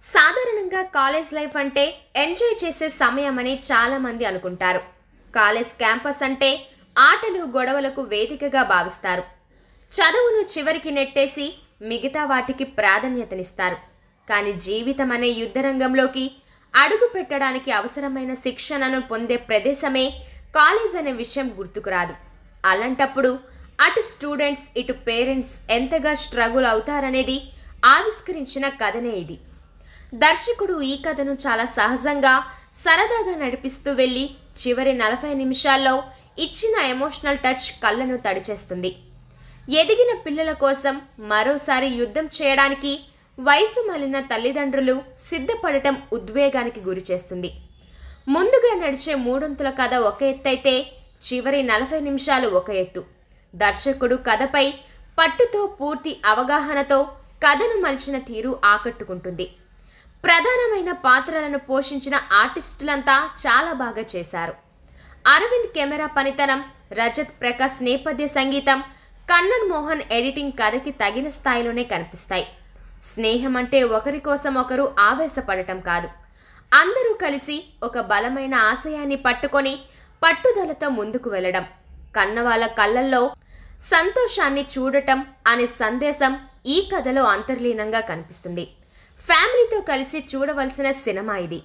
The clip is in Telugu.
సాధారణంగా కాలేజ్ లైఫ్ అంటే ఎంజాయ్ చేసే సమయం అని చాలా మంది అనుకుంటారు. కాలేజ్ క్యాంపస్ అంటే ఆటలు గొడవలకు వేదికగా భావిస్తారు. చదువును చివరికి నెట్టేసి మిగతా వాటికి ప్రాధాన్యతనిస్తారు. కానీ జీవితం అనే యుద్ధరంగంలోకి అడుగు పెట్టడానికి అవసరమైన శిక్షణను పొందే ప్రదేశమే కాలేజ్ అనే విషయం గుర్తుకురాదు. అలాంటప్పుడు అటు స్టూడెంట్స్ ఇటు పేరెంట్స్ ఎంతగా స్ట్రగుల్ అవుతారనేది ఆవిష్కరించిన కథనే ఇది. దర్శకుడు ఈ కథను చాలా సహజంగా సరదాగా నడిపిస్తూ వెళ్ళి చివరి 40 నిమిషాల్లో ఇచ్చిన ఎమోషనల్ టచ్ కళ్ళను తడిచేస్తుంది. ఎదిగిన పిల్లల కోసం మరోసారి యుద్ధం చేయడానికి వయసు మళ్ళిన తల్లిదండ్రులు సిద్ధపడటం ఉద్వేగానికి గురిచేస్తుంది. ముందుగా నడిచే మూడొంతుల కథ ఒక ఎత్తైతే చివరి 40 నిమిషాలు ఒక ఎత్తు. దర్శకుడు కథపై పట్టుతో పూర్తి అవగాహనతో కథను మలిచిన తీరు ఆకట్టుకుంటుంది. ప్రధానమైన పాత్రలను పోషించిన ఆర్టిస్టులంతా చాలా బాగా చేశారు. అరవింద్ కెమెరా పనితనం, రజత్ ప్రకాష్ నేపథ్య సంగీతం, కన్నన్ మోహన్ ఎడిటింగ్ కథకి తగిన స్థాయిలోనే కనిపిస్తాయి. స్నేహం అంటే ఒకరి కోసం ఒకరు ఆవేశపడటం కాదు, అందరూ కలిసి ఒక బలమైన ఆశయాన్ని పట్టుకొని పట్టుదలతో ముందుకు వెళ్ళడం, కన్నవాళ్ళ కళ్ళల్లో సంతోషాన్ని చూడటం అనే సందేశం ఈ కథలో అంతర్లీనంగా కనిపిస్తుంది. ఫ్యామిలీతో కలిసి చూడవలసిన సినిమా ఇది.